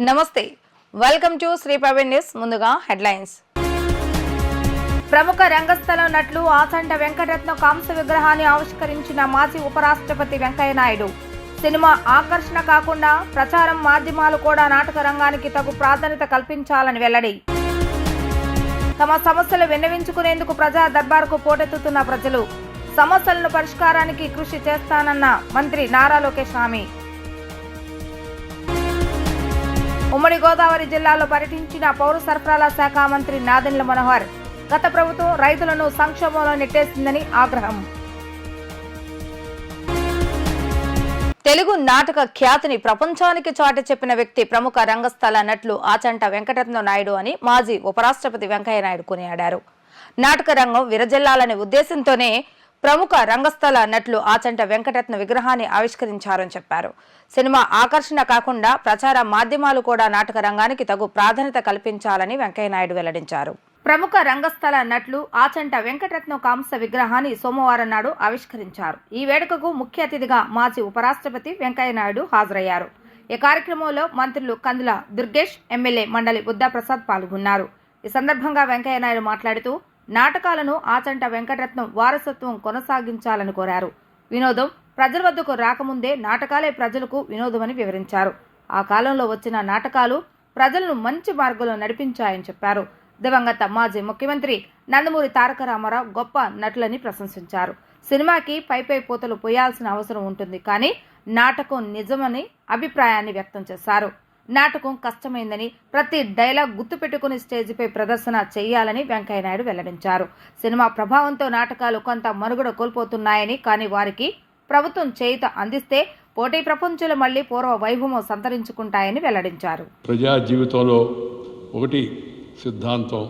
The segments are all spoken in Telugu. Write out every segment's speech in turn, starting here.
నమస్తే, welcome to Shri Praveen news. ముందుగా హెడ్లైన్స్. ప్రముఖ రంగస్థల నటులు ఆచంట వెంకటరత్నం కాంస్య విగ్రహాన్ని ఆవిష్కరించిన మాజీ ఉపరాష్ట్రపతి వెంకయ్య నాయుడు. సినిమా ఆకర్షణ కాకుండా ప్రచారం, మాధ్యమాలు కూడా నాటక రంగానికి తగు ప్రాధాన్యత కల్పించాలని వెల్లడి. తమ సమస్యలు విన్నవించుకునేందుకు ప్రజా దర్బార్కు పోటెత్తుతున్న ప్రజలు. సమస్యలను పరిష్కారానికి కృషి చేస్తానన్న మంత్రి నారా లోకేష్ హామీ. ఉమ్మడి గోదావరి జిల్లాలో పర్యటించిన పౌర సరఫరాల శాఖ మంత్రి నాదెండ్ల మనోహర్. గత ప్రభుత్వం రైతులను సంక్షోభంలో నెట్టేసిందని ఆగ్రహం. తెలుగు నాటక ఖ్యాతిని ప్రపంచానికి చాటి చెప్పిన వ్యక్తి ప్రముఖ రంగస్థల నటులు ఆచంట వెంకటరత్నం నాయుడు అని మాజీ ఉపరాష్ట్రపతి వెంకయ్య నాయుడు కొనియాడారు. నాటక రంగం విరజిల్లాలనే ఉద్దేశంతోనే ప్రముఖ రంగస్థల నటులు ఆచంట వెంకటరత్న విగ్రహాన్ని ఆవిష్కరించారని చెప్పారు. సినిమా ఆకర్షణ కాకుండా ప్రచార, మాధ్యమాలు కూడా నాటక రంగానికి తగు ప్రాధాన్యత కల్పించాలని వెంకయ్య నాయుడు వెల్లడించారు. ప్రముఖ రంగస్థల నటులు ఆచంట వెంకటరత్నం కాంస్య విగ్రహాన్ని సోమవారం నాడు ఆవిష్కరించారు. ఈ వేడుకకు ముఖ్య అతిథిగా మాజీ ఉపరాష్ట్రపతి వెంకయ్య నాయుడు హాజరయ్యారు. ఈ కార్యక్రమంలో మంత్రులు కందుల దుర్గేష్, ఎమ్మెల్యే మండలి బుద్ధాప్రసాద్ పాల్గొన్నారు. ఈ సందర్భంగా వెంకయ్య నాయుడు మాట్లాడుతూ నాటకాలను ఆచంట వెంకటరత్నం వారసత్వం కొనసాగించాలని కోరారు. వినోదం ప్రజల వద్దకు రాకముందే నాటకాలే ప్రజలకు వినోదమని వివరించారు. ఆ కాలంలో వచ్చిన నాటకాలు ప్రజలను మంచి మార్గంలో నడిపించాయని చెప్పారు. దివంగత మాజీ ముఖ్యమంత్రి నందమూరి తారక రామారావు గొప్ప నటులని ప్రశంసించారు. సినిమాకి పై పూతలు పోయాల్సిన అవసరం ఉంటుంది, కానీ నాటకం నిజమని అభిప్రాయాన్ని వ్యక్తం చేశారు. నాటకం కష్టమైందని, ప్రతి డైలాగ్ గుర్తుపెట్టుకుని స్టేజిపై ప్రదర్శన చేయాలని వెంకయ్య నాయుడు వెల్లడించారు. సినిమా ప్రభావంతో నాటకాలు కొంత మనుగడ కోల్పోతున్నాయని, కానీ వారికి ప్రభుత్వం చేయూత అందిస్తే పోటీ ప్రపంచంలో మళ్లీ పూర్వ వైభవం సంతరించుకుంటాయని వెల్లడించారు. ప్రజా జీవితంలో ఒకటి సిద్ధాంతం,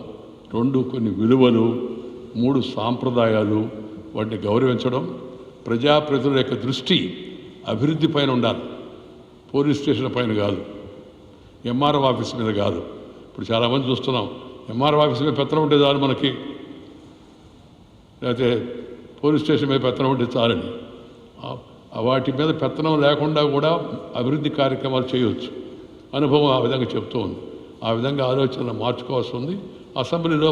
రెండు కొన్ని విలువలు, మూడు సాంప్రదాయాలు, వాటిని గౌరవించడం. ప్రజాప్రతినిధుల యొక్క దృష్టి అభివృద్ధి పైన ఉండాలి, పోలీస్ స్టేషన్ పైన కాదు, ఎంఆర్ఓ ఆఫీస్ మీద కాదు. ఇప్పుడు చాలామంది చూస్తున్నాం, ఎంఆర్ఓ ఆఫీస్ మీద పెత్తనం ఉంటే చాలు మనకి, లేకపోతే పోలీస్ స్టేషన్ మీద పెత్తనం ఉంటే చాలని. వాటి మీద పెత్తనం లేకుండా కూడా అభివృద్ధి కార్యక్రమాలు చేయవచ్చు. అనుభవం ఆ విధంగా చెప్తూ ఉంది. ఆ విధంగా ఆలోచనలు మార్చుకోవాల్సి ఉంది. అసెంబ్లీలో,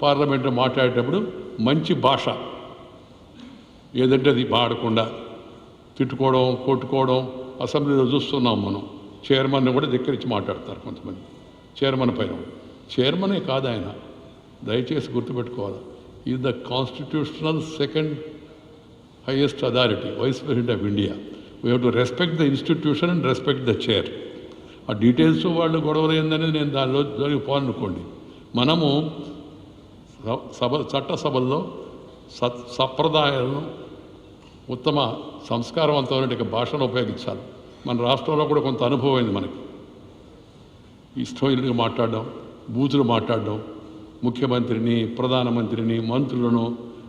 పార్లమెంట్లో మాట్లాడేటప్పుడు మంచి భాష ఏదంటే అది వాడకుండా తిట్టుకోవడం, కొట్టుకోవడం అసెంబ్లీలో చూస్తున్నాం మనం. చైర్మన్ని కూడా ధిక్కరించి మాట్లాడతారు కొంతమంది. చైర్మన్ పైన చైర్మనే కాదు ఆయన, దయచేసి గుర్తుపెట్టుకోవాలి. Is the constitutional second highest authority, vice president of India. We have to respect the institution and respect the chair. ఆ డీటెయిల్స్ వాళ్ళు గొడవలు ఏందనేది నేను దానిలో జరిగిపోవాలనుకోండి. మనము చట్టసభల్లో సంప్రదాయాలను, ఉత్తమ సంస్కారవంతమైన భాషను ఉపయోగించాలి. మన రాష్ట్రంలో కూడా కొంత అనుభవం అయింది మనకి. ఇష్టమైనగా మాట్లాడడం, బూతులు మాట్లాడడం, ముఖ్యమంత్రిని, ప్రధానమంత్రిని, మంత్రులను,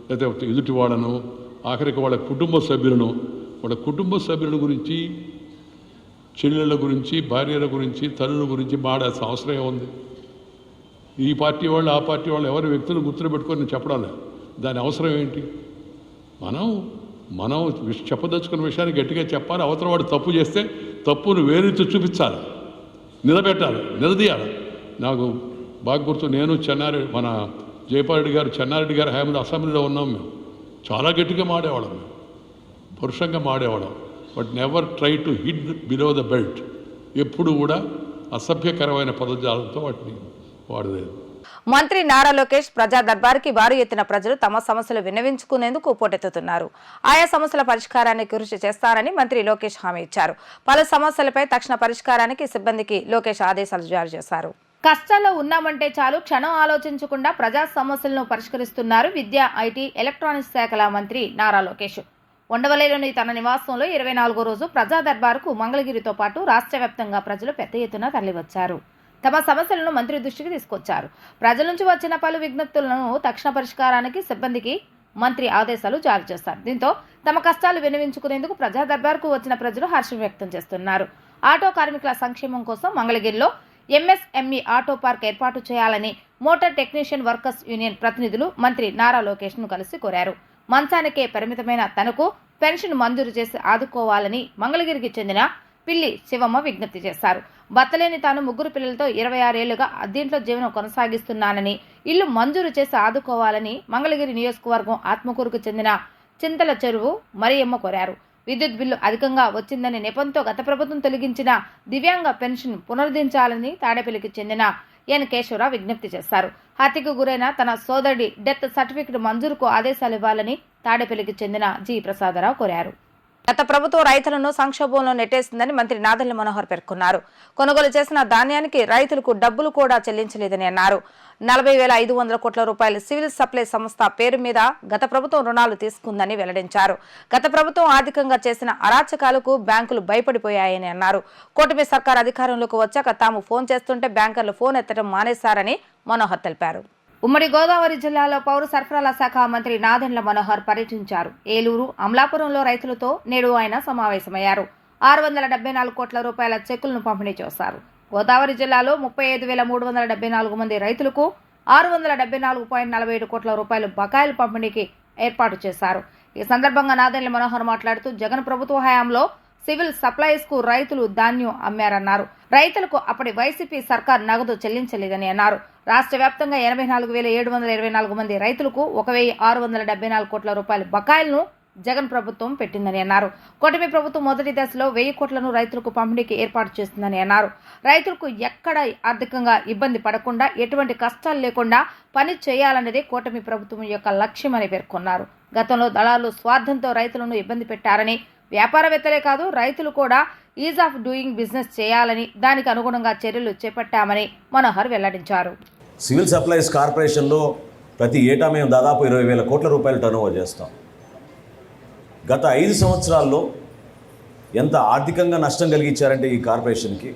లేకపోతే ఎదుటి వాళ్ళను, ఆఖరికి వాళ్ళ కుటుంబ సభ్యులను గురించి, చెల్లెళ్ళ గురించి, భార్యల గురించి, తల్లుల గురించి మాడాల్సిన అవసరం ఉంది. ఈ పార్టీ వాళ్ళు, ఆ పార్టీ వాళ్ళు ఎవరి వ్యక్తులు గుర్తులు పెట్టుకొని చెప్పడాలి. దాని అవసరం ఏంటి? మనం చెప్పదలుచుకున్న విషయాన్ని గట్టిగా చెప్పాలి. అవతల వాడు తప్పు చేస్తే తప్పును వేరుతో చూపించాలి, నిలబెట్టాలి, నిలదీయాలి. నాకు బాగా గుర్తు, నేను మన జయపాలరెడ్డి గారు హయాంలో అసెంబ్లీలో ఉన్నాం. మేము చాలా గట్టిగా మాడేవాళ్ళం, మేము పరుషంగా మాడేవాళ్ళం. But never try to hit below the belt. ఎప్పుడు కూడా అసభ్యకరమైన పదజాలంతో వాటిని వాడలేదు. మంత్రి నారా లోకేష్ ప్రజా దర్బార్కి భారీ ఎత్తున ప్రజలు తమ సమస్యలు విన్నవించుకునేందుకు పోటెత్తుతున్నారు. ఆయా సమస్యల పరిష్కారానికి కృషి చేస్తారని మంత్రి లోకేష్ హామీ ఇచ్చారు. పలు సమస్యలపై తక్షణ పరిష్కారానికి సిబ్బందికి లోకేష్ ఆదేశాలు జారీ చేశారు. కష్టాల్లో ఉన్నామంటే చాలు, క్షణం ఆలోచించకుండా ప్రజా సమస్యలను పరిష్కరిస్తున్నారు విద్యా, ఐటీ, ఎలక్ట్రానిక్స్ శాఖల మంత్రి నారా లోకేష్. ఉండవల్లిలోని తన నివాసంలో 24వ రోజు ప్రజా దర్బారుకు మంగళగిరితో పాటు రాష్ట్ర వ్యాప్తంగా ప్రజలు పెద్ద ఎత్తున తరలివచ్చారు. తమ సమస్యలను మంత్రి దృష్టికి తీసుకొచ్చారు. ప్రజల నుంచి వచ్చిన పలు విజ్ఞప్తులను తక్షణ పరిష్కారానికి సిబ్బందికి మంత్రి ఆదేశాలు జారీ చేశారు. దీంతో తమ కష్టాలు విన్నవించుకునేందుకు ప్రజా దర్బార్కు వచ్చిన ప్రజలు హర్షం వ్యక్తం చేస్తున్నారు. ఆటో కార్మికుల సంక్షేమం కోసం మంగళగిరిలో ఎంఎస్ఎంఈ ఆటో పార్క్ ఏర్పాటు చేయాలని మోటార్ టెక్నీషియన్ వర్కర్స్ యూనియన్ ప్రతినిధులు మంత్రి నారా లోకేష్ ను కలిసి కోరారు. మంచానికే పరిమితమైన తనకు పెన్షన్ మంజూరు చేసి ఆదుకోవాలని మంగళగిరికి చెందిన పిల్లి శివమ్మ విజ్ఞప్తి చేశారు. భర్తలేని తాను 3 పిల్లలతో 26 ఏళ్లుగా అద్దీంట్లో జీవనం కొనసాగిస్తున్నానని, ఇల్లు మంజూరు చేసి ఆదుకోవాలని మంగళగిరి నియోజకవర్గం ఆత్మకూరుకు చెందిన చింతల చెరువు మరియమ్మ కోరారు. విద్యుత్ బిల్లు అధికంగా వచ్చిందనే నెపంతో గత ప్రభుత్వం తొలగించిన దివ్యాంగ పెన్షన్ పునరుద్ధరించాలని తాడేపల్లికి చెందిన ఎన్ కేశవరావు విజ్ఞప్తి చేశారు. హత్యకు గురైన తన సోదరుడి డెత్ సర్టిఫికెట్ మంజూరుకు ఆదేశాలు ఇవ్వాలని తాడేపల్లికి చెందిన జి ప్రసాదరావు కోరారు. గత ప్రభుత్వం రైతులను సంక్షోభంలో నెట్టేసిందని మంత్రి నాదెళ్ల మనోహర్ పేర్కొన్నారు. కొనుగోలు చేసిన ధాన్యానికి రైతులకు డబ్బులు కూడా చెల్లించలేదని అన్నారు. 40,500 కోట్ల రూపాయలు సివిల్ సప్లై సంస్థ పేరు మీద గత ప్రభుత్వం రుణాలు తీసుకుందని వెల్లడించారు. గత ప్రభుత్వం ఆర్థికంగా చేసిన అరాచకాలకు బ్యాంకులు భయపడిపోయాయని అన్నారు. కూటమి సర్కార్ అధికారంలోకి వచ్చాక తాము ఫోన్ చేస్తుంటే బ్యాంకర్లు ఫోన్ ఎత్తడం మానేశారని మనోహర్ తెలిపారు. ఉమ్మడి గోదావరి జిల్లాలో పౌర సరఫరాల శాఖ మంత్రి నాదెండ్ల మనోహర్ పర్యటించారు. ఏలూరు, అమలాపురంలో రైతులతో నేడు ఆయన సమావేశమయ్యారు. 674 కోట్ల రూపాయల చెక్కులను పంపిణీ చేశారు. గోదావరి జిల్లాలో 35,374 మంది రైతులకు 674.47 కోట్ల రూపాయలు బకాయిలు పంపిణీకి ఏర్పాటు చేశారు. ఈ సందర్భంగా నాదెండ్ల మనోహర్ మాట్లాడుతూ జగన్ ప్రభుత్వ హయాంలో సివిల్ సప్లైస్ కు రైతులు ధాన్యం అమ్మారన్నారు. రైతులకు అప్పటి వైసీపీ సర్కార్ నగదు చెల్లించలేదని అన్నారు. రాష్ట్ర వ్యాప్తంగా 84,724 మంది రైతులకు 1,674 కోట్ల రూపాయల బకాయిలను జగన్ ప్రభుత్వం పెట్టిందని అన్నారు. కూటమి ప్రభుత్వం మొదటి దశలో 1,000 కోట్లను రైతులకు పంపిణీకి ఏర్పాటు చేస్తుందని అన్నారు. రైతులకు ఎక్కడ ఆర్థికంగా ఇబ్బంది పడకుండా, ఎటువంటి కష్టాలు లేకుండా పని చేయాలన్నదే కూటమి ప్రభుత్వం యొక్క లక్ష్యమని పేర్కొన్నారు. గతంలో దళాలు స్వార్థంతో రైతులను ఇబ్బంది పెట్టారని, వ్యాపారవేత్తలే కాదు రైతులు కూడా ఈజ్ ఆఫ్ డూయింగ్ బిజినెస్ చేయాలని, దానికి అనుగుణంగా చర్యలు చేపట్టామని మనోహర్ వెల్లడించారు. సివిల్ సప్లైస్ కార్పొరేషన్లో ప్రతి ఏటా మేము దాదాపు 20,000 కోట్ల రూపాయలు టర్నోవర్ చేస్తాం. గత 5 సంవత్సరాల్లో ఎంత ఆర్థికంగా నష్టం కలిగించారంటే ఈ కార్పొరేషన్కి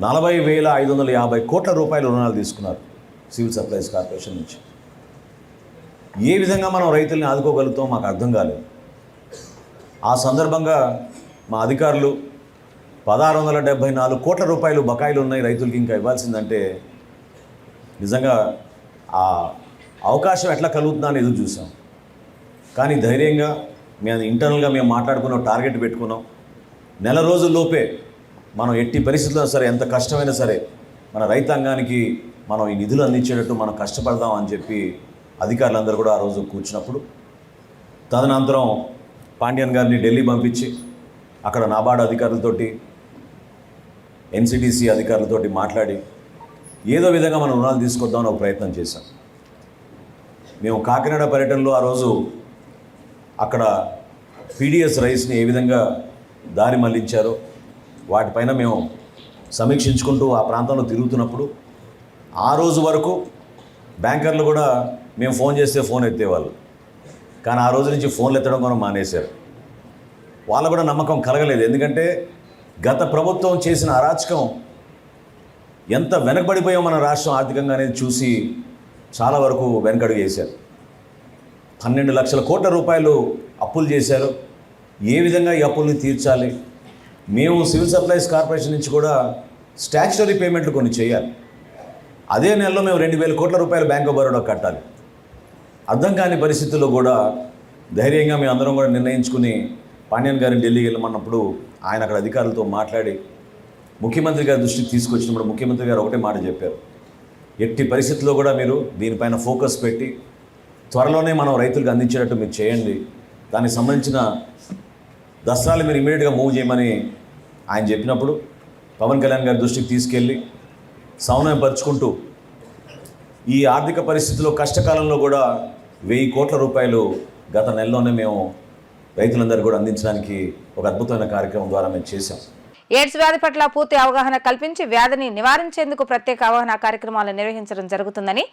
40,550 కోట్ల రూపాయల రుణాలు తీసుకున్నారు సివిల్ సప్లైస్ కార్పొరేషన్ నుంచి. ఏ విధంగా మనం రైతుల్ని ఆదుకోగలుగుతాం మాకు అర్థం కాలేదు. ఆ సందర్భంగా మా అధికారులు 1,674 కోట్ల రూపాయలు బకాయిలు ఉన్నాయి రైతులకి ఇంకా ఇవ్వాల్సిందంటే నిజంగా ఆ అవకాశం ఎట్లా కలుగుతుందా అని ఎదురు చూసాం. కానీ ధైర్యంగా మేము ఇంటర్నల్గా మేము మాట్లాడుకున్న టార్గెట్ పెట్టుకున్నాం. నెల రోజుల్లోపే మనం ఎట్టి పరిస్థితుల్లో సరే, ఎంత కష్టమైనా సరే మన రైతాంగానికి మనం ఈ నిధులు అందించేటట్టు మనం కష్టపడదాం అని చెప్పి అధికారులందరూ కూడా ఆ రోజు కూర్చున్నప్పుడు, తదనంతరం పాండ్యన్ గారిని ఢిల్లీ పంపించి అక్కడ నాబార్డు అధికారులతోటి, ఎన్సిడిసి అధికారులతోటి మాట్లాడి ఏదో విధంగా మనం రుణాలు తీసుకొద్దామని ఒక ప్రయత్నం చేశాం. మేము కాకినాడ పర్యటనలో ఆ రోజు అక్కడ పీడిఎస్ రైస్ని ఏ విధంగా దారి మళ్లించారో వాటిపైన మేము సమీక్షించుకుంటూ ఆ ప్రాంతంలో తిరుగుతున్నప్పుడు, ఆ రోజు వరకు బ్యాంకర్లు కూడా మేము ఫోన్ చేస్తే ఫోన్ ఎత్తేవాళ్ళు. కానీ ఆ రోజు నుంచి ఫోన్లు ఎత్తడం కూడా మానేశారు. వాళ్ళకు కూడా నమ్మకం కలగలేదు. ఎందుకంటే గత ప్రభుత్వం చేసిన అరాచకం ఎంత వెనకబడిపోయాం మన రాష్ట్రం ఆర్థికంగా అనేది చూసి చాలా వరకు వెనకడుగు వేశారు. 12 లక్షల కోట్ల రూపాయలు అప్పులు చేశారు. ఏ విధంగా ఈ అప్పుల్ని తీర్చాలి? మేము సివిల్ సప్లైస్ కార్పొరేషన్ నుంచి కూడా స్టాచ్యుటరీ పేమెంట్లు కొన్ని చేయాలి. అదే నెలలో మేము 2,000 కోట్ల రూపాయలు బ్యాంక్ ఆఫ్ బరోడా కట్టాలి. అర్థం కాని పరిస్థితుల్లో కూడా ధైర్యంగా మేము అందరం కూడా నిర్ణయించుకుని పాండ్యన్ గారిని ఢిల్లీకి వెళ్ళమన్నప్పుడు ఆయన అక్కడ అధికారులతో మాట్లాడి ముఖ్యమంత్రి గారి దృష్టికి తీసుకొచ్చినప్పుడు ముఖ్యమంత్రి గారు ఒకటే మాట చెప్పారు, ఎట్టి పరిస్థితుల్లో కూడా మీరు దీనిపైన ఫోకస్ పెట్టి త్వరలోనే మనం రైతులకు అందించేటట్టు మీరు చేయండి, దానికి సంబంధించిన దసరాలు మీరు ఇమీడియట్గా మూవ్ చేయమని ఆయన చెప్పినప్పుడు పవన్ కళ్యాణ్ గారి దృష్టికి తీసుకెళ్ళి సమన్వయపరుచుకుంటూ ఈ ఆర్థిక పరిస్థితుల్లో కష్టకాలంలో కూడా 1,000 కోట్ల రూపాయలు గత నెలలోనే మేము రైతులందరూ కూడా అందించడానికి ఒక అద్భుతమైన కార్యక్రమం ద్వారా మేము చేశాం. ఎయిడ్స్ వ్యాధి పట్ల పూర్తి అవగాహన కల్పించి వ్యాధిని నివారించేందుకు ప్రత్యేక అవగాహన కార్యక్రమాలు నిర్వహించడం జరుగుతుందని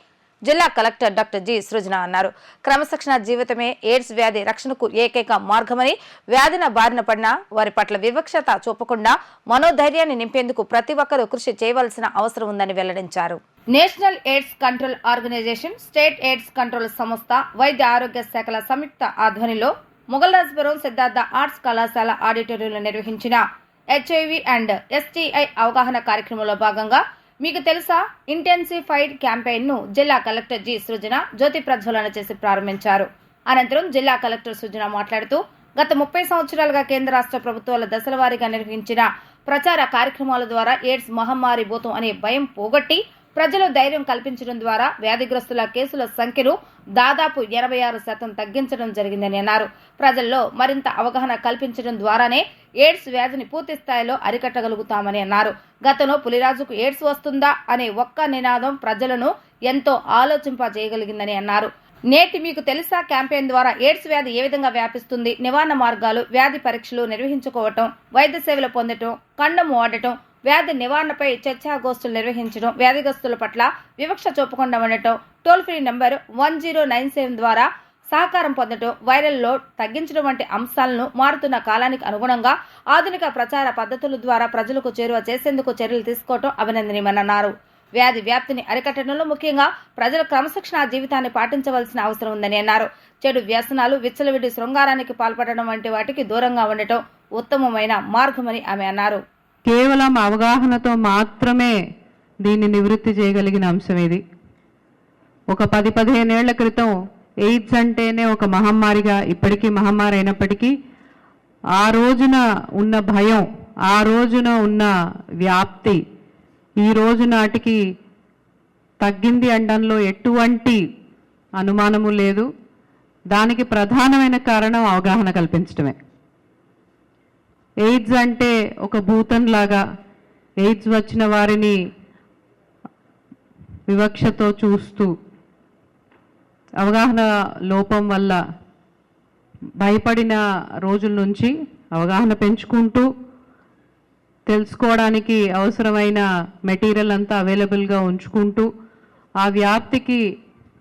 జిల్లా కలెక్టర్ డాక్టర్ జి సృజన అన్నారు. క్రమశిక్షణ జీవితమే ఎయిడ్స్ వ్యాధి రక్షణకు ఏకైక మార్గమని, వ్యాధిన బారిన పడిన వారి పట్ల వివక్షత చూపకుండా మనోధైర్యాన్ని నింపేందుకు ప్రతి ఒక్కరూ కృషి చేయవలసిన అవసరం ఉందని వెల్లడించారు. National AIDS control organisation, state AIDS control సంస్థ, వైద్య ఆరోగ్య శాఖల సంయుక్త ఆధ్వర్యంలో మొగల్రాజ్పురం సిద్ధార్థ ఆర్ట్స్ కళాశాల ఆడిటోరియంలో నిర్వహించిన హెచ్ఐవి అండ్ ఎస్టీఐ అవగాహన కార్యక్రమంలో భాగంగా మీకు తెలుసా ఇంటెన్సిఫైడ్ క్యాంపెయిన్ ను జిల్లా కలెక్టర్ జి సృజన జ్యోతి ప్రజ్వలన చేసి ప్రారంభించారు. అనంతరం జిల్లా కలెక్టర్ సృజన మాట్లాడుతూ గత 30 సంవత్సరాలుగా కేంద్ర రాష్ట్ర ప్రభుత్వాల దశల వారీగా నిర్వహించిన ప్రచార కార్యక్రమాల ద్వారా ఎయిడ్స్ మహమ్మారి భూతం అనే భయం పోగొట్టి ప్రజలు ధైర్యం కల్పించడం ద్వారా వ్యాధిగ్రస్తుల కేసుల సంఖ్యను దాదాపు 86% తగ్గించడం జరిగిందని అన్నారు. ప్రజల్లో మరింత అవగాహన కల్పించడం ద్వారానే ఎయిడ్స్ వ్యాధిని పూర్తి స్థాయిలో అరికట్టగలుగుతామని అన్నారు. గతంలో పులిరాజుకు ఎయిడ్స్ వస్తుందా అనే ఒక్క నినాదం ప్రజలను ఎంతో ఆలోచింపజేయగలిగిందని అన్నారు. నేటి మీకు తెలుసా క్యాంపెయిన్ ద్వారా ఎయిడ్స్ వ్యాధి ఏ విధంగా వ్యాపిస్తుంది, నివారణ మార్గాలు, వ్యాధి పరీక్షలు నిర్వహించుకోవటం, వైద్య సేవలు పొందటం, కండము వాడటం, వ్యాధి నివారణపై చర్చాగోష్ఠులు నిర్వహించడం, వ్యాధిగ్రస్తుల పట్ల వివక్ష చూపకుండా ఉండటం, టోల్ ఫ్రీ నంబర్ 1097 ద్వారా సహకారం పొందటం, వైరల్ లోడ్ తగ్గించడం వంటి అంశాలను మారుతున్న కాలానికి అనుగుణంగా ఆధునిక ప్రచార పద్ధతుల ద్వారా ప్రజలకు చేరువ చేసేందుకు చర్యలు తీసుకోవటం అభినందనీయమన్నారు. వ్యాధి వ్యాప్తిని అరికట్టడంలో ముఖ్యంగా ప్రజల క్రమశిక్షణ జీవితాన్ని పాటించవలసిన అవసరం ఉందని అన్నారు. చెడు వ్యసనాలు, విచ్చలవిడి శృంగారానికి పాల్పడడం వంటి వాటికి దూరంగా ఉండటం ఉత్తమమైన మార్గమని ఆమె అన్నారు. కేవలం అవగాహనతో మాత్రమే దీన్ని నివృత్తి చేయగలిగిన అంశం ఇది. ఒక 10-15 ఏళ్ల క్రితం ఎయిడ్స్ అంటేనే ఒక మహమ్మారిగా, ఇప్పటికీ మహమ్మారి అయినప్పటికీ ఆ రోజున ఉన్న భయం, ఆ రోజున ఉన్న వ్యాప్తి ఈ రోజు నాటికి తగ్గింది అనడంలో ఎటువంటి అనుమానము లేదు. దానికి ప్రధానమైన కారణం అవగాహన కల్పించడమే. ఎయిడ్స్ అంటే ఒక భూతంలాగా, ఎయిడ్స్ వచ్చిన వారిని వివక్షతో చూస్తూ, అవగాహన లోపం వల్ల భయపడిన రోజుల నుంచి అవగాహన పెంచుకుంటూ తెలుసుకోవడానికి అవసరమైన మెటీరియల్ అంతా అవైలబుల్గా ఉంచుకుంటూ ఆ వ్యాప్తికి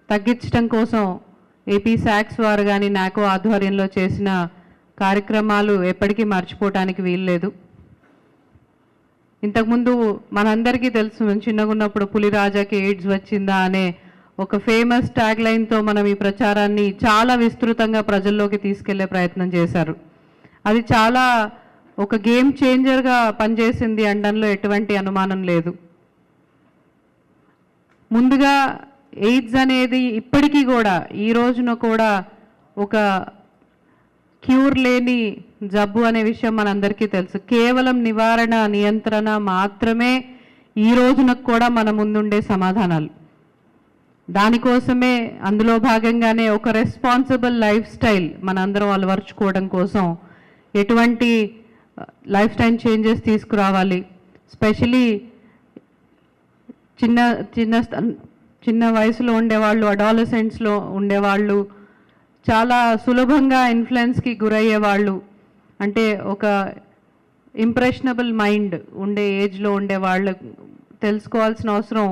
తగ్గించడం కోసం ఏపీ శాక్స్ వారు కానీ నాకో ఆధ్వర్యంలో చేసిన కార్యక్రమాలు ఎప్పటికీ మర్చిపోవటానికి వీల్లేదు. ఇంతకుముందు మనందరికీ తెలుసు, చిన్నగా ఉన్నప్పుడు పులిరాజాకి ఎయిడ్స్ వచ్చిందా అనే ఒక ఫేమస్ ట్యాగ్ లైన్తో మనం ఈ ప్రచారాన్ని చాలా విస్తృతంగా ప్రజల్లోకి తీసుకెళ్లే ప్రయత్నం చేశారు. అది చాలా ఒక గేమ్ చేంజర్గా పనిచేసింది అనడంలో ఎటువంటి అనుమానం లేదు. ముందుగా ఎయిడ్స్ అనేది ఇప్పటికీ కూడా, ఈ రోజున కూడా ఒక క్యూర్ లేని జబ్బు అనే విషయం మనందరికీ తెలుసు. కేవలం నివారణ, నియంత్రణ మాత్రమే ఈ రోజున కూడా మన ముందుండే సమాధానాలు. దానికోసమే అందులో భాగంగానే ఒక రెస్పాన్సిబుల్ లైఫ్ స్టైల్ మనందరం అలవర్చుకోవడం కోసం ఎటువంటి లైఫ్ స్టైల్ చేంజెస్ తీసుకురావాలి. స్పెషలీ చిన్న వయసులో ఉండేవాళ్ళు, అడాలసెంట్స్లో ఉండేవాళ్ళు, చాలా సులభంగా ఇన్ఫ్లుయెన్స్కి గురయ్యేవాళ్ళు, అంటే ఒక ఇంప్రెషనబుల్ మైండ్ ఉండే ఏజ్లో ఉండే వాళ్ళు తెలుసుకోవాల్సిన అవసరం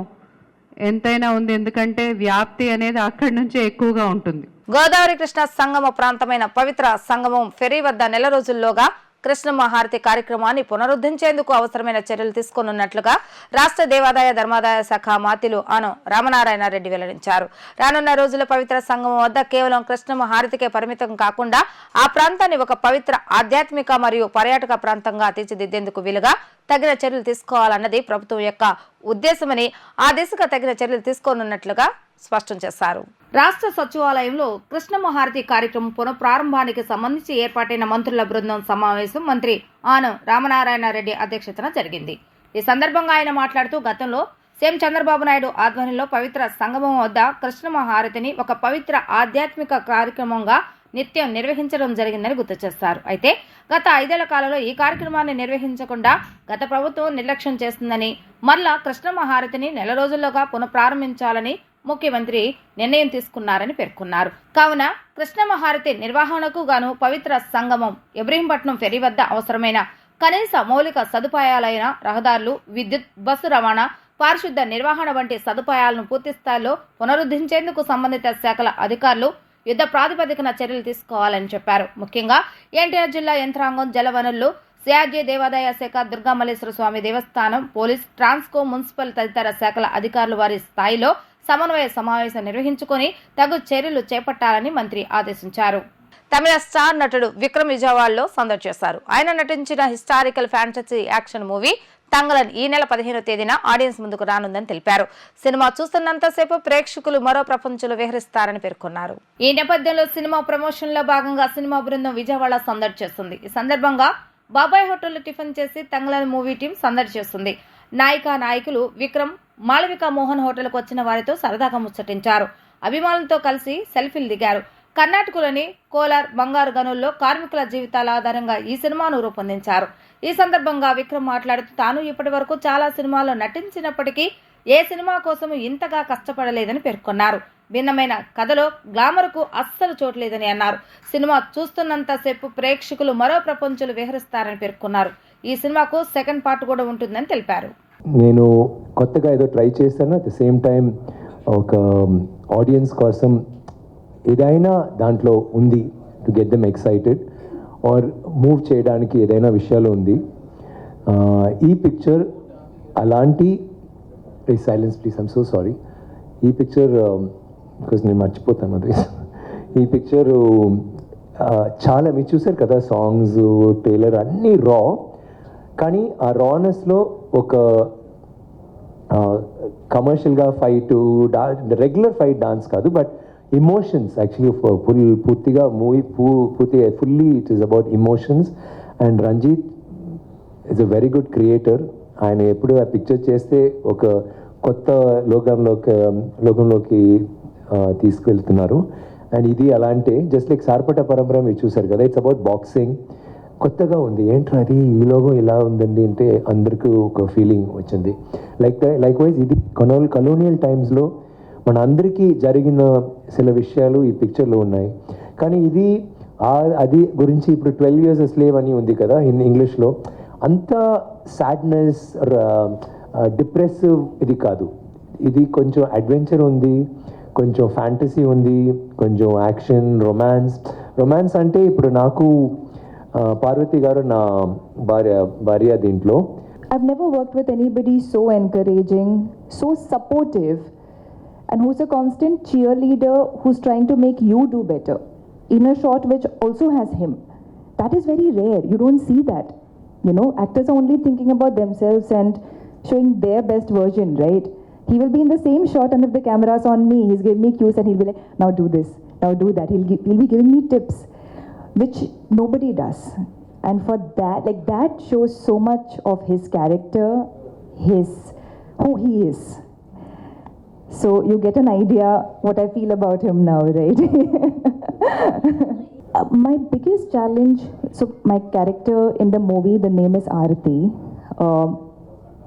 ఎంతైనా ఉంది. ఎందుకంటే వ్యాప్తి అనేది అక్కడి నుంచే ఎక్కువగా ఉంటుంది. గోదావరి కృష్ణ సంగమ ప్రాంతమైన పవిత్ర సంగమం ఫెరీ వద్ద నెల రోజుల్లోగా కృష్ణమ్మ హారతి కార్యక్రమాన్ని పునరుద్ధరించేందుకు అవసరమైన చర్యలు తీసుకున్నట్లుగా రాష్ట్ర దేవాదాయ ధర్మాదాయ శాఖ మాతిలు ఆనం రామనారాయణ రెడ్డి వెల్లడించారు. రానున్న రోజుల పవిత్ర సంగమం వద్ద కేవలం కృష్ణమ్మ హారతికే పరిమితం కాకుండా ఆ ప్రాంతాన్ని ఒక పవిత్ర ఆధ్యాత్మిక మరియు పర్యాటక ప్రాంతంగా తీర్చిదిద్దేందుకు వీలుగా తగిన చర్యలు తీసుకోవాలన్నది ప్రభుత్వం యొక్క ఉద్దేశమని, ఆ దిశగా తగిన చర్యలు తీసుకోనున్నట్లుగా స్పష్టం చేశారు. రాష్ట్ర సచివాలయంలో కృష్ణమ్మ హారతి కార్యక్రమం పునఃప్రారంభానికి సంబంధించి ఏర్పాటైన మంత్రుల బృందం సమావేశం మంత్రి ఆనం రామనారాయణ రెడ్డి అధ్యక్షతన జరిగింది. ఈ సందర్భంగా ఆయన మాట్లాడుతూ, గతంలో సీఎం చంద్రబాబు నాయుడు ఆధ్వర్యంలో పవిత్ర సంగమం వద్ద కృష్ణమ్మ హారతిని ఒక పవిత్ర ఆధ్యాత్మిక కార్యక్రమంగా నిత్యం నిర్వహించడం జరిగిందని గుర్తు చేస్తారు. అయితే గత 5 ఏళ్ల కాలంలో ఈ కార్యక్రమాన్ని నిర్వహించకుండా గత ప్రభుత్వం నిర్లక్ష్యం చేస్తుందని, మరలా కృష్ణమ్మ హారతిని నెల రోజుల్లోగా పునఃప్రారంభించాలని ముఖ్యమంత్రి నిర్ణయం తీసుకున్నారని పేర్కొన్నారు. కావున కృష్ణమ్మ హారతి నిర్వహణకు గాను పవిత్ర సంగమం ఇబ్రహీంపట్నం ఫెరీ వద్ద అవసరమైన కనీస మౌలిక సదుపాయాలైన రహదారులు, విద్యుత్, బస్సు రవాణా, పారిశుద్ధ నిర్వహణ వంటి సదుపాయాలను పూర్తి స్థాయిలో పునరుద్ధరించేందుకు సంబంధిత శాఖల అధికారులు యుద్ధ ప్రాతిపదికన చర్యలు తీసుకోవాలని చెప్పారు. ముఖ్యంగా ఎన్టీఆర్ జిల్లా యంత్రాంగం, జలవనరులు, సిఆర్జీ, దేవాదాయ శాఖ, దుర్గామల్లేశ్వర స్వామి దేవస్థానం, పోలీస్, ట్రాన్స్కో, మున్సిపల్ తదితర శాఖల అధికారులు వారి స్థాయిలో సమన్వయ సమావేశం నిర్వహించుకొని తగు చర్యలు చేపట్టాలని మంత్రి ఆదేశించారు. తమిళ స్టార్ నటుడు విక్రమ్ విజయవాడలో సందడి చేశారు. ఆయన నటించిన historical fantasy action movie Thangalaan ఈ నెల 15వ తేదీన ఆడియన్స్ ముందుకు రానుందని తెలిపారు. సినిమా చూస్తున్నంతసేపు ప్రేక్షకులు మరో ప్రపంచంలో విహరిస్తారని పేర్కొన్నారు. ఈ నేపథ్యంలో సినిమా ప్రమోషన్ లో భాగంగా సినిమా బృందం విజయవాడ సందడి చేస్తుంది. ఈ సందర్భంగా బాబాయ్ హోటల్లో టిఫిన్ చేసి తంగలన్ మూవీ టీం సందడి చేస్తుంది. నాయకులు విక్రమ్, మాళవిక మోహన్ హోటల్కు వచ్చిన వారితో సరదాగా ముచ్చటించారు. అభిమానులతో కలిసి సెల్ఫీలు దిగారు. కర్ణాటకలోని కోలార్ బంగారు గనుల్లో కార్మికుల జీవితాల ఆధారంగా ఈ సినిమాను రూపొందించారు. ఈ సందర్భంగా విక్రమ్ మాట్లాడుతూ తాను ఇప్పటి వరకు చాలా సినిమాల్లో నటించినప్పటికీ ఏ సినిమా కోసం ఇంతగా కష్టపడలేదని పేర్కొన్నారు. భిన్నమైన కథలో గ్లామర్కు అస్సలు చోట్లేదని అన్నారు. సినిమా చూస్తున్నంతసేపు ప్రేక్షకులు మరో ప్రపంచంలో విహరిస్తారని పేర్కొన్నారు. ఈ సినిమాకు సెకండ్ పార్ట్ కూడా ఉంటుందని తెలిపారు. నేను కొత్తగా ఏదో ట్రై చేశాను. అట్ ద సేమ్ టైం ఒక ఆడియన్స్ కోసం ఏదైనా దాంట్లో ఉంది to get them excited or move చేయడానికి ఏదైనా విషయాలు ఉంది. ఈ పిక్చర్ అలాంటి silence please, I'm so sorry. ఈ పిక్చర్ బికాజ్ నేను మర్చిపోతాను అది. ఈ పిక్చర్ చాలా మీరు చూసారు కదా, సాంగ్స్, ట్రైలర్ అన్నీ రా. కానీ ఆ రానెస్లో ఒక కమర్షియల్గా ఫైట్, రెగ్యులర్ ఫైట్ డాన్స్ కాదు, బట్ emotions actually పూర్తిగా మూవీ పూర్తిగా fully it is about emotions. And Ranjith is a very good creator. ఆయన ఎప్పుడు ఆ పిక్చర్ చేస్తే ఒక కొత్త లోకంలోకి తీసుకెళ్తున్నారు. అండ్ ఇది అలాంటి జస్ట్ లైక్ సార్పట పరంపర మీరు చూసారు కదా, ఇట్స్ అబౌట్ బాక్సింగ్. కొత్తగా ఉంది, ఏంట్రా అది ఈ లోగో ఇలా ఉందండి అంటే అందరికీ ఒక ఫీలింగ్ వచ్చింది. లైక్ వైజ్ ఇది కలోనియల్ టైమ్స్లో మన అందరికీ జరిగిన చిల విషయాలు ఈ పిక్చర్లో ఉన్నాయి. కానీ ఇది అది గురించి ఇప్పుడు 12 years a slave అని ఉంది కదా ఇంగ్లీష్లో, అంత సాడ్నెస్, డిప్రెసివ్ ఇది కాదు. ఇది కొంచెం అడ్వెంచర్ ఉంది, కొంచెం ఫ్యాంటసీ ఉంది, కొంచెం యాక్షన్, రొమాన్స్ అంటే ఇప్పుడు నాకు పార్వతి గారు నా భార్య దీంట్లో. I've never worked with anybody so encouraging, so supportive, and who's a constant cheerleader, who's trying to make you do better in a shot which also has him. That is very rare. You don't see that. You know, actors are only thinking about themselves and showing their best version, right? He will be in the same shot, and if the camera's on me, he's giving me cues and he'll be like, now do this, now do that. He'll be giving me tips, which nobody does. And for that, like, that shows so much of his character, who he is. So you get an idea what I feel about him now, right? My biggest challenge, so my character in the movie, the name is Aarti.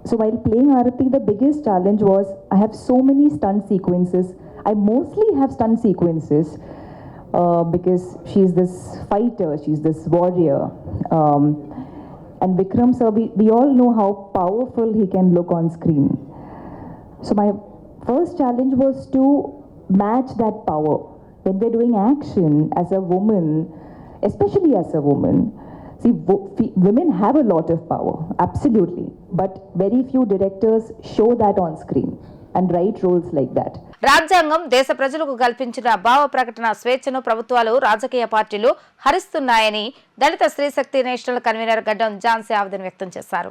So while playing Aarti, the biggest challenge was I have so many stunt sequences. I mostly have stunt sequences because she's this fighter, she's this warrior. And Vikram sir, we all know how powerful he can look on screen. So my first challenge was to match that power. When we're doing action as a woman, especially as a woman, see, women have a lot of power, absolutely. But very few directors show that on screen and write roles like that. రాజ్యాంగం దేశ ప్రజలకు కల్పించిన భావ ప్రకటన స్వేచ్ఛను ప్రభుత్వాలు, రాజకీయ పార్టీలు హరిస్తున్నాయని దళిత స్త్రీశక్తి నేషనల్ కన్వీనర్ గడ్డం ఝాన్సీ ఆవేదన వ్యక్తం చేశారు.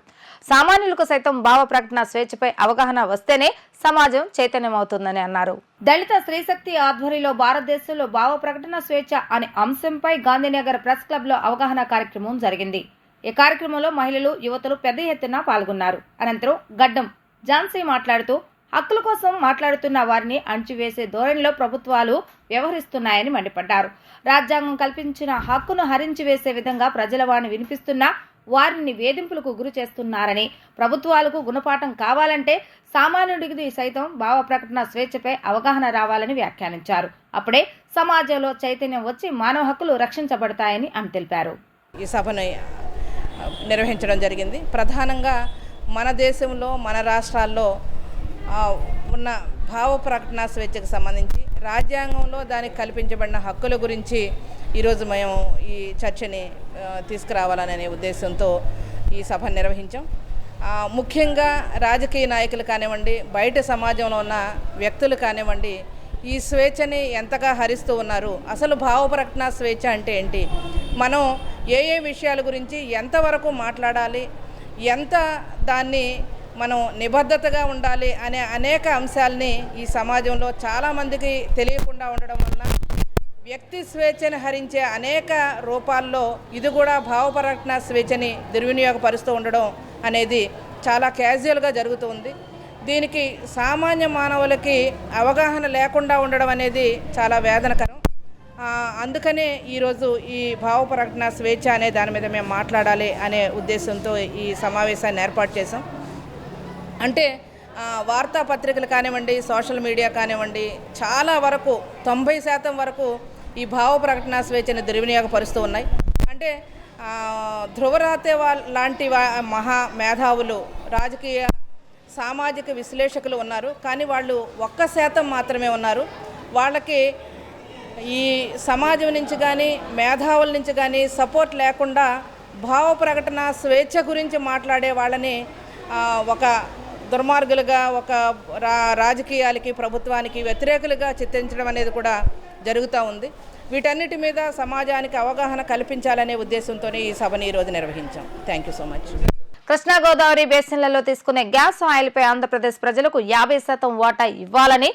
సామాన్యులకు సైతం భావ ప్రకటన స్వేచ్ఛపై అవగాహన వస్తేనే సమాజం చైతన్యమవుతుందని అన్నారు. దళిత స్త్రీశక్తి ఆధ్వర్యంలో భారతదేశంలో భావ ప్రకటన స్వేచ్ఛ అనే అంశంపై గాంధీనగర్ ప్రెస్ క్లబ్ లో అవగాహన కార్యక్రమం జరిగింది. ఈ కార్యక్రమంలో మహిళలు, యువతులు పెద్ద ఎత్తున పాల్గొన్నారు. అనంతరం గడ్డం ఝాన్సీ మాట్లాడుతూ హక్కుల కోసం మాట్లాడుతున్న వారిని అణచివేసే ధోరణిలో ప్రభుత్వాలు వ్యవహరిస్తున్నాయని మండిపడ్డారు. రాజ్యాంగం కల్పించిన హక్కును హరించి వేసే విధంగా ప్రజల వారిని వినిపిస్తున్నా వారిని వేధింపులకు గురి చేస్తున్నారని, ప్రభుత్వాలకు గుణపాఠం కావాలంటే సామాన్యుడికి సైతం భావ ప్రకటన స్వేచ్ఛపై అవగాహన రావాలని వ్యాఖ్యానించారు. అప్పుడే సమాజంలో చైతన్యం వచ్చి మానవ హక్కులు రక్షించబడతాయని ఆమె తెలిపారు. ఈ సభను నిర్వహించడం జరిగింది. ప్రధానంగా మన దేశంలో, మన రాష్ట్రాల్లో ఉన్న భావ ప్రకటన స్వేచ్ఛకు సంబంధించి రాజ్యాంగంలో దానికి కల్పించబడిన హక్కుల గురించి ఈరోజు మేము ఈ చర్చని తీసుకురావాలనే ఉద్దేశంతో ఈ సభను నిర్వహించాం. ముఖ్యంగా రాజకీయ నాయకులు కానివ్వండి, బయట సమాజంలో ఉన్న వ్యక్తులు కానివ్వండి, ఈ స్వేచ్ఛని ఎంతగా హరిస్తూ ఉన్నారు. అసలు భావ ప్రకటన స్వేచ్ఛ అంటే ఏంటి, మనం ఏ ఏ విషయాల గురించి ఎంతవరకు మాట్లాడాలి, ఎంత దాన్ని మనం నిబద్ధతగా ఉండాలి అనే అనేక అంశాలని ఈ సమాజంలో చాలామందికి తెలియకుండా ఉండడం వలన వ్యక్తి స్వేచ్ఛని హరించే అనేక రూపాల్లో ఇది కూడా భావ ప్రకటన స్వేచ్ఛని దుర్వినియోగపరుస్తూ ఉండడం అనేది చాలా క్యాజువల్గా జరుగుతుంది. దీనికి సామాన్య మానవులకి అవగాహన లేకుండా ఉండడం అనేది చాలా వేదనకరం. అందుకనే ఈరోజు ఈ భావ ప్రకటన స్వేచ్ఛ అనే దాని మీద మేము మాట్లాడాలి అనే ఉద్దేశంతో ఈ సమావేశాన్ని ఏర్పాటు చేసాం. అంటే వార్తాపత్రికలు కానివ్వండి, సోషల్ మీడియా కానివ్వండి, చాలా వరకు 90% వరకు ఈ భావ ప్రకటన స్వేచ్ఛను దుర్వినియోగపరుస్తూ ఉన్నాయి. అంటే ధ్రువరాతే లాంటి మహా మేధావులు, రాజకీయ సామాజిక విశ్లేషకులు ఉన్నారు, కానీ వాళ్ళు 1% మాత్రమే ఉన్నారు. వాళ్ళకి ఈ సమాజం నుంచి కానీ మేధావుల నుంచి కానీ సపోర్ట్ లేకుండా భావ ప్రకటన స్వేచ్ఛ గురించి మాట్లాడే వాళ్ళని ఒక దుర్మార్గులుగా, ఒక రాజకీయాలకి ప్రభుత్వానికి వ్యతిరేకులుగా చిత్రించడం అనేది కూడా జరుగుతూ ఉంది. వీటన్నిటి మీద సమాజానికి అవగాహన కల్పించాలనే ఉద్దేశంతోనే ఈ సభని ఈరోజు నిర్వహించాం. Thank you so much. Krishna Godavari బేసిన్లలో తీసుకునే గ్యాస్ ఆయిల్పై ఆంధ్రప్రదేశ్ ప్రజలకు 50% వాటా ఇవ్వాలని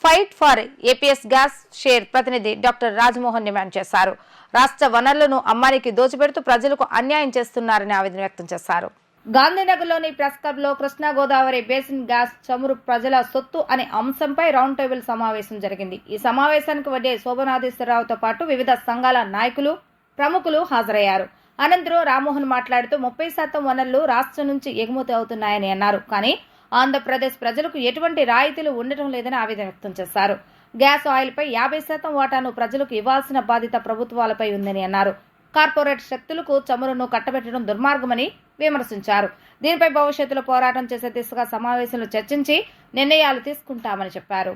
fight for AP's gas share ప్రతినిధి డాక్టర్ రాజ్మోహన్ డిమాండ్ చేశారు. రాష్ట్ర వనరులను అమ్మానికి దోచిపెడుతూ ప్రజలకు అన్యాయం చేస్తున్నారని ఆవేదన వ్యక్తం చేశారు. గాంధీనగర్లోని ప్రెస్ క్లబ్ లో కృష్ణా గోదావరి బేసిన్ గ్యాస్ చమురు ప్రజల సొత్తు అనే అంశంపై రౌండ్ టేబుల్ సమావేశం జరిగింది. ఈ సమావేశానికి వడ్డే శోభనాధీశ్వరరావుతో పాటు వివిధ సంఘాల నాయకులు, ప్రముఖులు హాజరయ్యారు. అనంతరం రామ్మోహన్ మాట్లాడుతూ 30% వనరులు రాష్ట్రం నుంచి ఎగుమతి అవుతున్నాయని అన్నారు. కానీ ఆంధ్రప్రదేశ్ ప్రజలకు ఎటువంటి రాయితీలు ఉండటం లేదని ఆవేదన వ్యక్తం చేశారు. గ్యాస్ ఆయిల్పై 50% వాటాను ప్రజలకు ఇవ్వాల్సిన బాధ్యత ప్రభుత్వాలపై ఉందని అన్నారు. కార్పొరేట్ శక్తులకు చమురును కట్టబెట్టడం దుర్మార్గమని విమర్శించారు. దీనిపై భవిష్యత్తులో పోరాటం చేసే దిశగా సమావేశంలో చర్చించి నిర్ణయాలు తీసుకుంటామని చెప్పారు.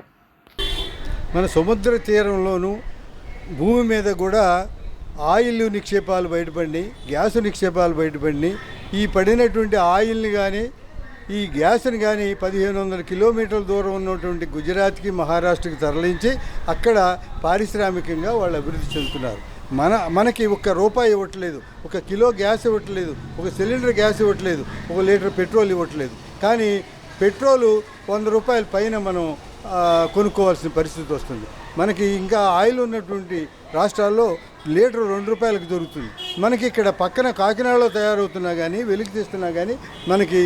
మన సముద్ర తీరంలోనూ భూమి మీద కూడా ఆయిల్ నిక్షేపాలు బయటపడినాయి, గ్యాస్ నిక్షేపాలు బయటపడినాయి. ఈ పడినటువంటి ఆయిల్ని కానీ ఈ గ్యాస్ని కానీ 1500 కిలోమీటర్ల దూరం ఉన్నటువంటి గుజరాత్కి, మహారాష్ట్రకి తరలించి అక్కడ పారిశ్రామికంగా వాళ్ళు అభివృద్ధి చెందుతున్నారు. మనకి ₹1 ఇవ్వట్లేదు, 1 కిలో గ్యాస్ ఇవ్వట్లేదు, 1 సిలిండర్ గ్యాస్ ఇవ్వట్లేదు, 1 లీటర్ పెట్రోల్ ఇవ్వట్లేదు. కానీ పెట్రోలు ₹100 పైన మనం కొనుక్కోవాల్సిన పరిస్థితి వస్తుంది. మనకి ఇంకా ఆయిల్ ఉన్నటువంటి రాష్ట్రాల్లో లీటర్ ₹2 దొరుకుతుంది. మనకి ఇక్కడ పక్కన కాకినాడలో తయారవుతున్నా కానీ, వెలికి తీస్తున్నా కానీ మనకి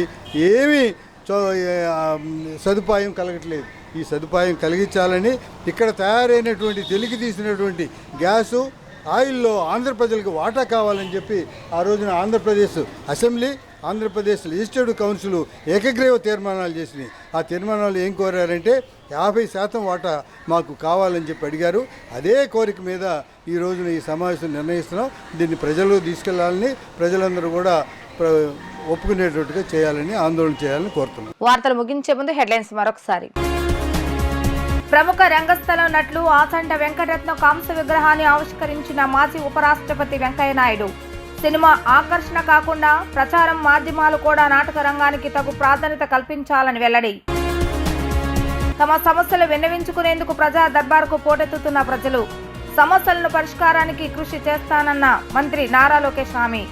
ఏమీ సదుపాయం కలగట్లేదు. ఈ సదుపాయం కలిగించాలని ఇక్కడ తయారైనటువంటి తెలికి తీసినటువంటి గ్యాసు ఆయిల్లో ఆంధ్ర ప్రజలకు వాటా కావాలని చెప్పి ఆ రోజున Andhra Pradesh assembly, Andhra Pradesh legislative council ఏకగ్రీవ తీర్మానాలు చేసినాయి. ఆ తీర్మానాలు ఏం కోరారంటే 50% వాటా మాకు కావాలని చెప్పి అడిగారు. అదే కోరిక మీద ఈ రోజున ఈ సమావేశం నిర్ణయిస్తున్నాం. దీన్ని ప్రజలు తీసుకెళ్లాలని, ప్రజలందరూ కూడా ఒప్పుకునేటట్టుగా చేయాలని, ఆందోళన చేయాలని కోరుతున్నాం. వార్తలు ముగించే ముందు హెడ్లైన్స్ మరొకసారి. ప్రముఖ రంగస్థల నటులు ఆచంట వెంకటరత్న కాంస్య విగ్రహాన్ని ఆవిష్కరించిన మాజీ ఉపరాష్ట్రపతి వెంకయ్యనాయుడు. సినిమా ఆకర్షణ కాకుండా ప్రచారం, మాధ్యమాలు కూడా నాటక రంగానికి తగు ప్రాధాన్యత కల్పించాలని వెల్లడి. తమ సమస్యలు విన్నవించుకునేందుకు ప్రజా దర్బారుకు పోటెత్తుతున్న ప్రజలు. సమస్యలను పరిష్కారానికి కృషి చేస్తానన్న మంత్రి నారా లోకేష్ హామీ.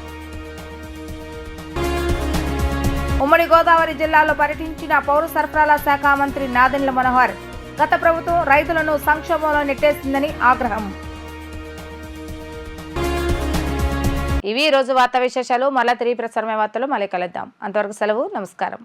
ఉమ్మడి గోదావరి జిల్లాలో పర్యటించిన పౌర సరఫరాల శాఖ మంత్రి నాదెండ్ల మనోహర్. గత ప్రభుత్వం రైతులను సంక్షోభంలో నెట్టేసిందని ఆగ్రహం. ఇవి రోజు వార్తా విశేషాలు. మళ్ళా తిరిగి ప్రసారమే వార్తలు మళ్ళీ కలుద్దాం. అంతవరకు సెలవు. నమస్కారం.